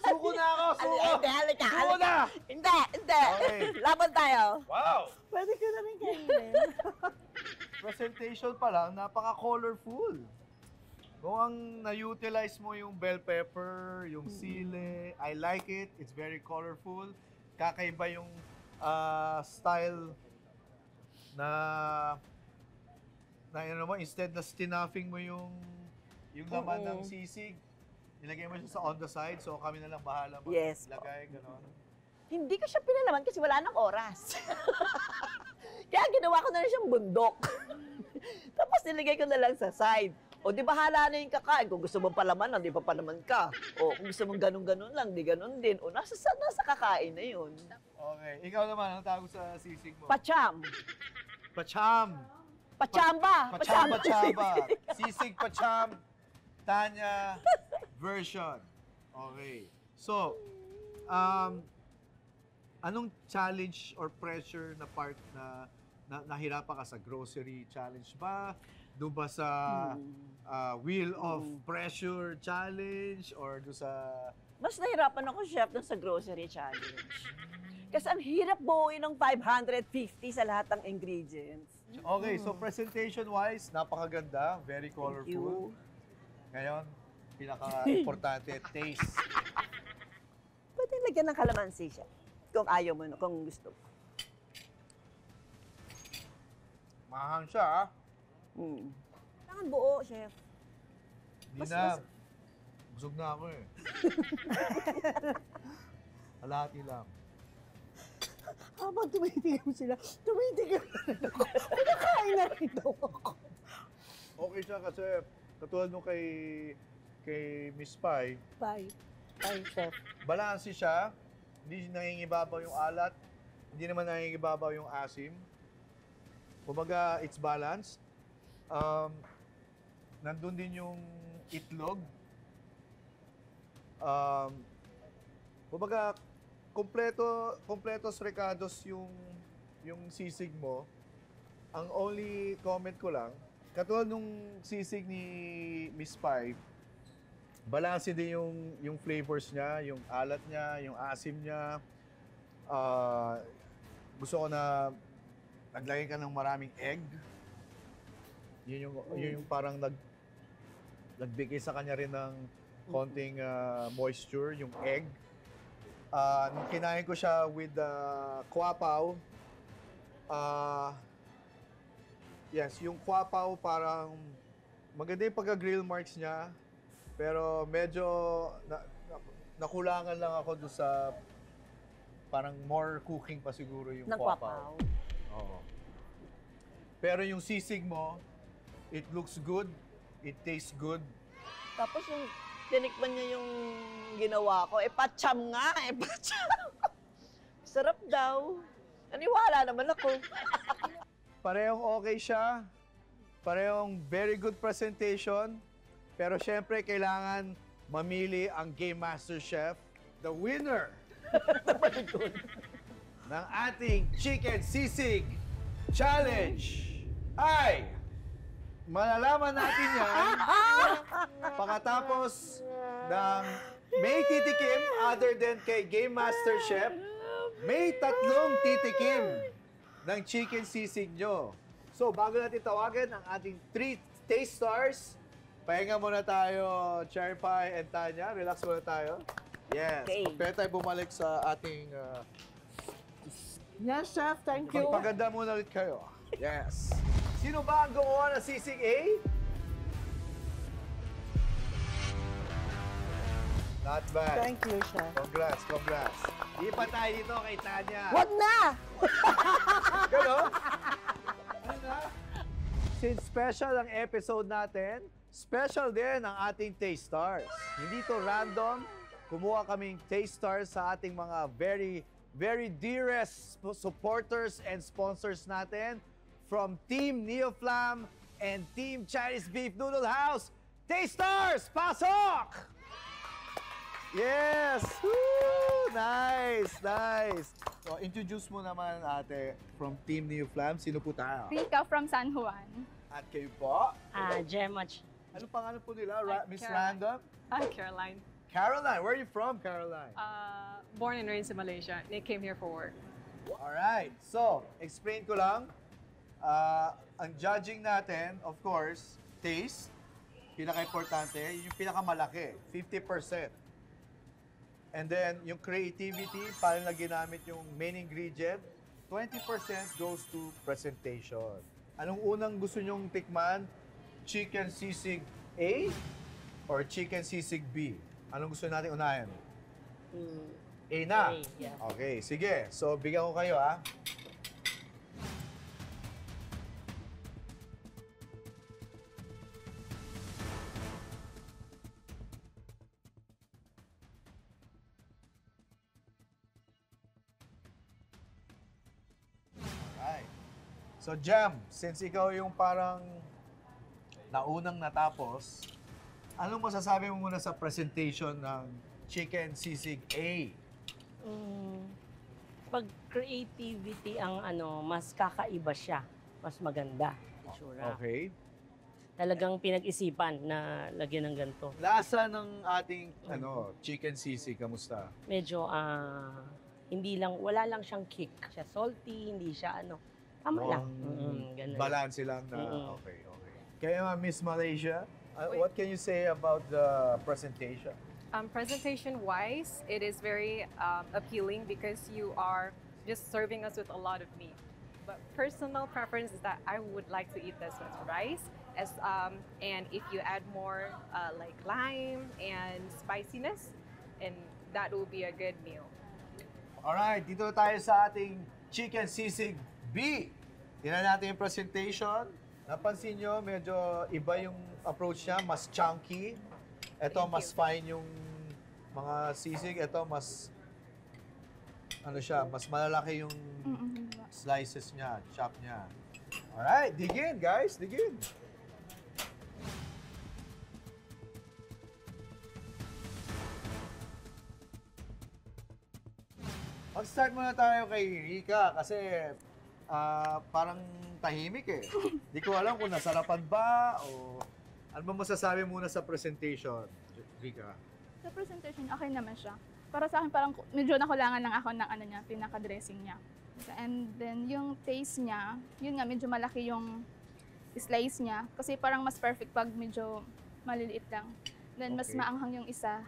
Suko na ako, suko! Halika. Suko na! Hindi. Okay. Laban tayo. Wow! Pwede ko na rin kainin. Presentation pa lang, napaka-colorful. Kung ang na-utilize mo yung bell pepper, yung sili, I like it. It's very colorful. Kakaiba yung style na instead na stuffing mo yung laman ng sisig, nilagay mo siya sa on the side, so kami na lang bahala Yes, maglagay, gano'n. Hindi ko siya pinalaman kasi wala nang oras. Kaya ginawa ko na lang siyang bundok. Tapos nilagay ko na lang sa side. O di bahala na yung kakain. Kung gusto mong palaman, di pa palaman ka. O kung gusto mong ganun-ganun lang, di ganun din. O nasa kakain na yun. Okay, ikaw naman, ang tawag sa sisig mo? Pacham. Pacham! Pachamba. Pachamba. Sisig Pacham. Tanya version. Okay. So, anong challenge or pressure na part na nahirapan ka sa grocery challenge ba? Doon ba sa wheel of pressure challenge or doon sa... Mas nahirapan ako, chef, dun sa grocery challenge. Kasi ang hirap buuin ng 550 sa lahat ng ingredients. Okay, so presentation-wise, napakaganda, very Thank colorful. you. Ngayon, pinaka-importante, taste. Pwede lagyan ng kalamansi siya. Kung ayaw mo, kung gusto mo. Mahang siya, ah. Kailangan buo, chef. Hindi na. Busog na ako eh. Kalahati lang. Habang tumitigam sila, tumitigam na rin ako. Kumakain na rin daw ako. Okay siya kasi katulad nung kay Miss Pai, Bye. Bye, chef. balansi siya, hindi nangingibabaw yung alat, Hindi naman nangingibabaw yung asim. Kumbaga, it's balanced. Nandun din yung itlog. Kumbaga, kompletos recados yung sisig mo. Ang only comment ko lang, katulad nung sisig ni Miss Five, balanse din yung flavors niya, yung alat niya, yung asim niya. Gusto ko na naglagay ka ng maraming egg. Yun yung parang nagbigay sa kanya rin ng konting moisture, yung egg. Nung kinain ko siya with kwapaw, yes, yung kwapaw parang maganda yung pagka-grill marks niya, pero medyo nakulangan lang ako doon sa parang more cooking pa siguro yung kwapaw. Oo. Pero yung sisig mo, it looks good, it tastes good. Tapos yung tinikman niya yung ginawa ko, patsyam nga, patsyam. Sarap daw. Naniwala naman ako. Parehong okay siya. Parehong very good presentation. Pero syempre, kailangan mamili ang Game Master Chef. The winner ng ating Chicken Sisig Challenge ay malalaman natin yan pagkatapos ng may titikim other than kay Game Master Chef. May 3 titikim ng chicken sisig nyo. So, bago natin tawagan ang ating 3 taste stars, pahinga muna tayo, Cherry Pie and Tanya. Relax muna tayo. Yes. Okay. Pwede tayo bumalik sa ating... Yes, Chef. Thank you. Magpaganda muna ulit kayo. Yes. Sino ba ang gumawa ng sisig A? Not bad. Thank you, Chef. Congrats, congrats. Di pa tayo dito kay Tanya. Wag na! Gano? Ano na? Since special ang episode natin, special din ang ating Taste Stars. Hindi to random. Kumuha kaming Taste Stars sa ating mga very dearest supporters and sponsors natin from Team Neoflam and Team Chinese Beef Noodle House. Taste Stars, pasok! Yes! Woo! Nice, nice. So, introduce mo naman ate from Team Neoflam. Sino po tayo? Rika from San Juan. At kayo po? Gemma. Ano pangalan po nila? Miss Caroline. Random? Hi, Caroline. Caroline, where are you from, Caroline? Born and raised in Malaysia. They came here for work. Alright, so, explain ko lang. Ang judging natin, of course, taste, pinaka-importante, yung pinaka-malaki, 50%. And then, yung creativity, paano na ginamit yung main ingredient, 20% goes to presentation. Anong unang gusto nyong tikman? Chicken sisig A or chicken sisig B? Anong gusto natin unahin? A na? A, yeah. Okay, sige. So, bigyan ko kayo, ha? Alright. So, Jam, since ikaw yung parang naunang natapos, anong masasabi mo muna sa presentation ng Chicken Sisig A? Pag creativity ang mas kakaiba siya, mas maganda. Itsura. Okay. Talagang pinag-isipan na lagyan ng ganito. Lasa ng ating chicken sisig, kamusta? Medyo, wala lang siyang kick. Siya salty, hindi siya tama lang. Ganun. Balance lang na, Mm-mm. okay. Kaya Miss Malaysia, what can you say about the presentation? Presentation-wise, it is very appealing because you are just serving us with a lot of meat. But personal preference is that I would like to eat this with rice, and if you add more like lime and spiciness, and that will be a good meal. Alright, dito tayo sa ating Chicken Sisig B. Tingnan natin yung presentation. Napansin nyo, medyo iba yung approach niya, mas chunky. Ito, Thank mas you. fine yung mga sisig. Ito, mas ano siya, mas malalaki yung Diba? slices niya, chop niya. Alright, dig in guys, dig in. Mag-start muna tayo kay Rika kasi parang tahimik eh. Di ko alam kung nasarapan ba o ano ba masasabi muna sa presentation, Rika? Sa presentation, okay naman siya. Para sa akin, parang medyo nakulangan lang ako ng ano niya, pinaka-dressing niya. And then, yung taste niya, yun nga, medyo malaki yung slice niya. Kasi parang mas perfect pag medyo maliliit lang. Then, mas Okay. maanghang yung isa.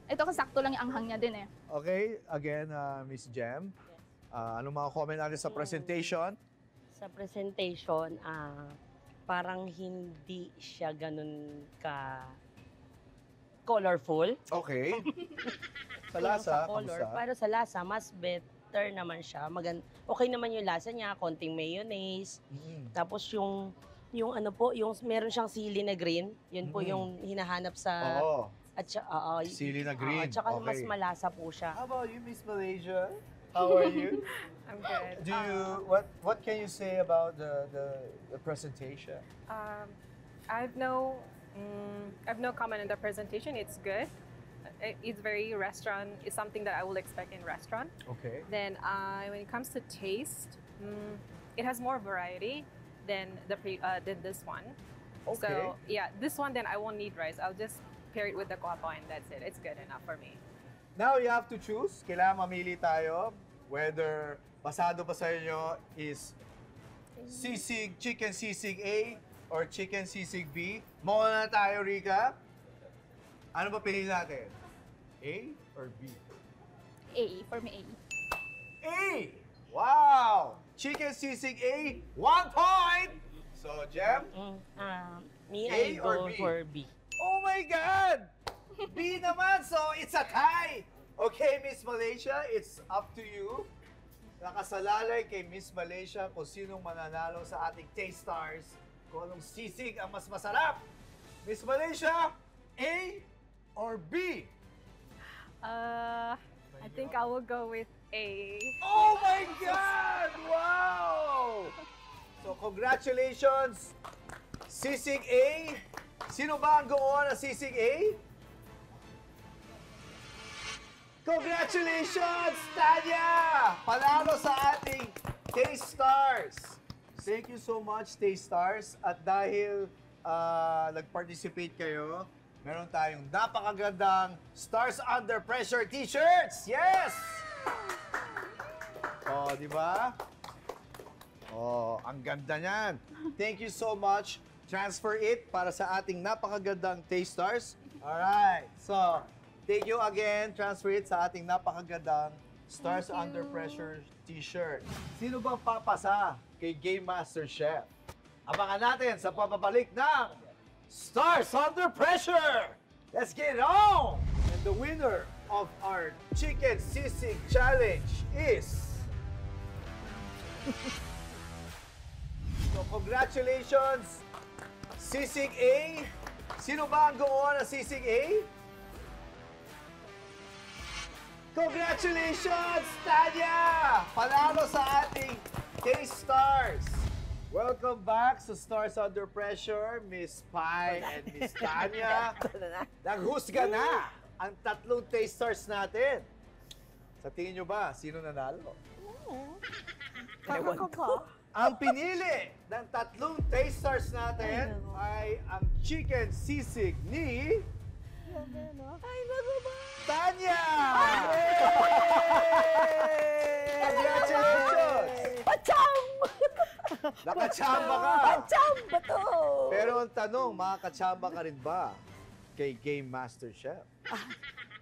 Ito kasi sakto lang yung anghang niya din eh. Okay, again, Miss Jem, anong mga comment natin sa presentation? Sa presentation, parang hindi siya ganun ka colorful. Okay. Sa Yung lasa, color. kamusta? Pero sa lasa, mas better naman siya. Okay naman yung lasa niya, konting mayonnaise. Mm. Tapos yung ano po, yung meron siyang sili na green. Yun po Mm. yung hinahanap sa... Oo, At sili na green. At saka mas Okay. malasa po siya. How about you, Miss Malaysia? How are you? I'm good. Do you what can you say about the presentation? I've no comment on the presentation. It's good. It's very restaurant. It's something that I will expect in restaurant. Okay. Then when it comes to taste, it has more variety than than this one. Okay. So yeah, this one then I won't need rice. I'll just pair it with the guapa and that's it. It's good enough for me. Now you have to choose. Kailangan mamili tayo whether pasado ba sa inyo is chicken sisig A or chicken sisig B. Muna na tayo, Rika. Ano ba pili natin? A or B? A, for me A. A! Wow! Chicken sisig A, 1 point! So, Jem? Me, A I or go B? for B. Oh my God! B naman, so it's a tie! Okay, Miss Malaysia, it's up to you. Nakasalalay kay Miss Malaysia kung sinong mananalo sa ating Taste Stars, kung anong sisig ang mas masarap. Miss Malaysia, A or B? I think I will go with A. Oh my God! Wow! So, congratulations, Sisig A. Sino ba ang gumawa ng Sisig A? Congratulations, Tanya! Panalo sa ating Taste Stars. Thank you so much, Taste Stars. At dahil nag-participate kayo, meron tayong napakagandang Stars Under Pressure t-shirts! Yes! Oh, di ba? Oh, ang ganda niyan. Thank you so much. Transfer it para sa ating napakagandang Taste Stars. Alright, so thank you again. Transfer it sa ating napakagandang Stars Under Pressure t-shirt. Sino bang papasa kay Game Master Chef? Abangan natin sa papabalik ng Stars Under Pressure! Let's get it on! And the winner of our Chicken Sisig Challenge is... So, congratulations, Sisig A. Sino ba ang gumawa ng Sisig A? Congratulations, Tanya! Panalo sa ating Taste Stars. Welcome back sa Stars Under Pressure, Miss Pai and Miss Tanya. Naghusga na ang tatlong Taste Stars natin. Sa tingin nyo ba, sino nanalo? Ewan ko. Ang pinili ng tatlong Taste Stars natin ay ang Chicken Sisig ni... Ay, naku ba? Tanya! Yay! Congratulations! Pacham! Nakachamba ka! Pacham ba to? Pero ang tanong, makakachamba ka rin ba kay Game Master Chef?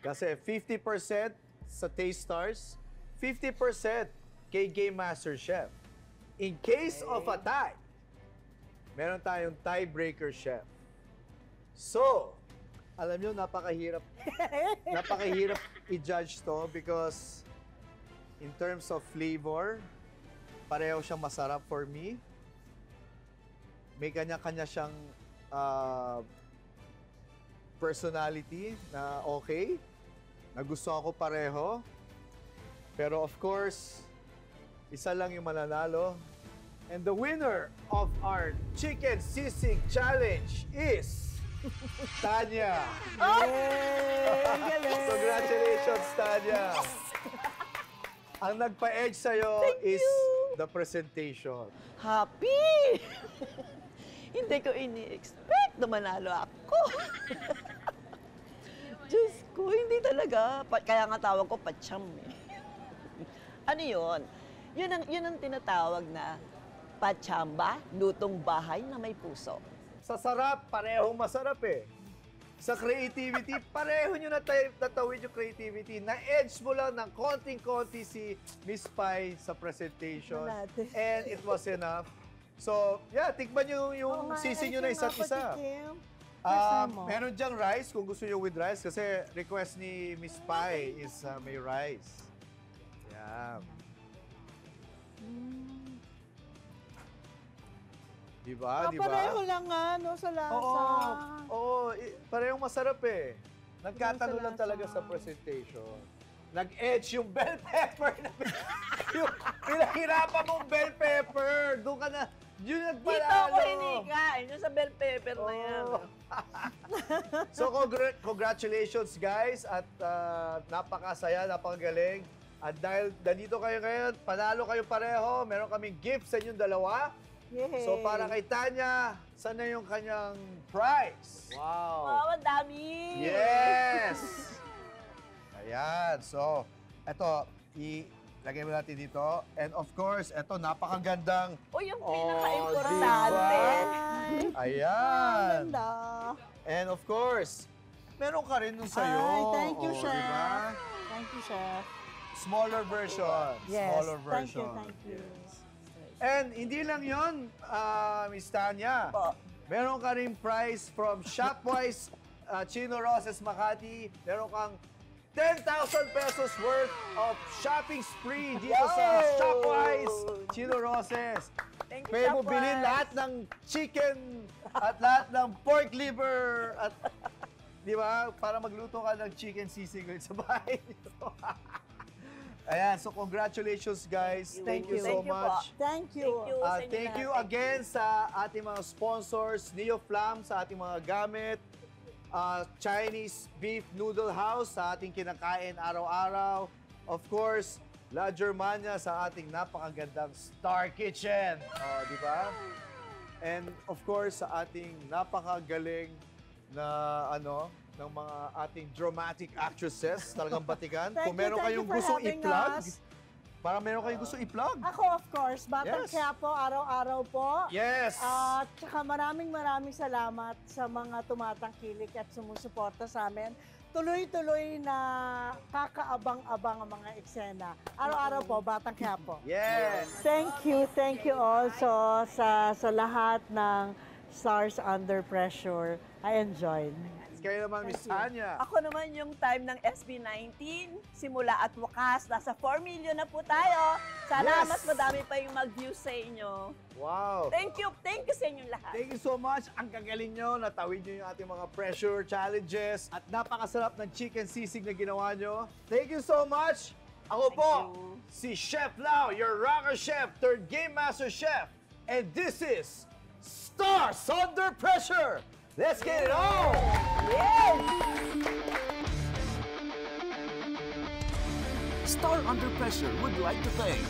Kasi 50% sa Taste Stars, 50% kay Game Master Chef. In case of a tie, meron tayong tiebreaker chef. So, alam nyo, napakahirap i-judge to because in terms of flavor, pareho siyang masarap for me. May kanya-kanya siyang personality na okay, na gusto ako pareho. Pero of course, isa lang yung mananalo. And the winner of our Chicken Sisig Challenge is Tanya. Congratulations, Tanya. Ang nagpa-edge sa'yo is the presentation. Happy! Hindi ko ini-expect na manalo ako. Diyos ko, hindi talaga. Kaya nga tawag ko Pacham eh. Ano yun? Yun ang tinatawag na Pachamba, lutong bahay na may puso. Sa sarap, parehong masarap eh. Sa creativity, pareho nyo natawid yung creativity. Na-edge mo lang ng konting-konti si Miss Pai sa presentation. And it was enough. So, yeah, tikman nyo yung sisig nyo na isa't isa. Meron dyang rice kung gusto nyo with rice kasi request ni Miss Pai is may rice. Yeah. Diba? Diba? Pareho lang nga, no, sa lasa. Oo, parehong masarap eh. Nagkatalo lang talaga sa presentation. Nag-edge yung bell pepper. Yung pinahirapan mong bell pepper. Doon ka na, yun nagpanalo. Dito ako hinikain, yung sa bell pepper na yan. So, congratulations guys at napakasaya, napakagaling. At dahil nandito kayo ngayon, panalo kayo pareho, meron kaming gift sa inyong dalawa. Yay. So, para kay Tanya, sana yung kanyang prize? Wow! Wow, ang dami! Yes! Ayan. So, eto, ilagay mo natin dito. And of course, eto, napakagandang... O, yung pinaka-importante. Diba? Ayan. Ganda. And of course, meron ka rin nun sa'yo. Ay, thank you, Chef. Diba? Thank you, Chef. Smaller version. Yes, Smaller version. thank you. And hindi lang yun, Miss Tanya. Po. Meron ka rin prize from Shopwise Chino Roses Makati. Meron kang 10,000 pesos worth of shopping spree dito sa Shopwise Chino Roses. Thank you, Pwede mo Shopwise. bilhin lahat ng chicken at lahat ng pork liver at di ba? Para magluto ka ng chicken sisig sa bahay niyo. Ayan, so congratulations guys. Thank you so much. Thank you. Thank you again sa ating mga sponsors, Neo Flam sa ating mga gamit, Chinese Beef Noodle House sa ating kinakain araw-araw. Of course, La Germania sa ating napakagandang Star Kitchen. Di ba? And of course, sa ating napakagaling na ng mga ating dramatic actresses, talagang batikan. Kung meron kayong gustong i-plug, parang meron kayong gustong i-plug. Ako, of course, Batang Quiapo, araw-araw po. Yes! At saka maraming salamat sa mga tumatangkilik at sumusuporta sa amin. Tuloy-tuloy na kakaabang-abang ang mga eksena. Araw-araw po, Batang Quiapo. Yes! Thank you also sa lahat ng Stars Under Pressure. I enjoyed. Kayo naman, Miss Tanya. Ako naman yung time ng SB19, simula at wakas, nasa 4 million na po tayo. Sana mas madami pa yung mag-view sa inyo. Wow! Thank you sa inyong lahat. Thank you so much. Ang gagaling nyo. Natawid nyo yung ating mga pressure challenges at napakasarap ng chicken sisig na ginawa nyo. Thank you so much. Ako po, si Chef Lau, your rocker chef, third game master chef. And this is Stars Under Pressure. Let's get it on! Yes! Star Under Pressure would like to thank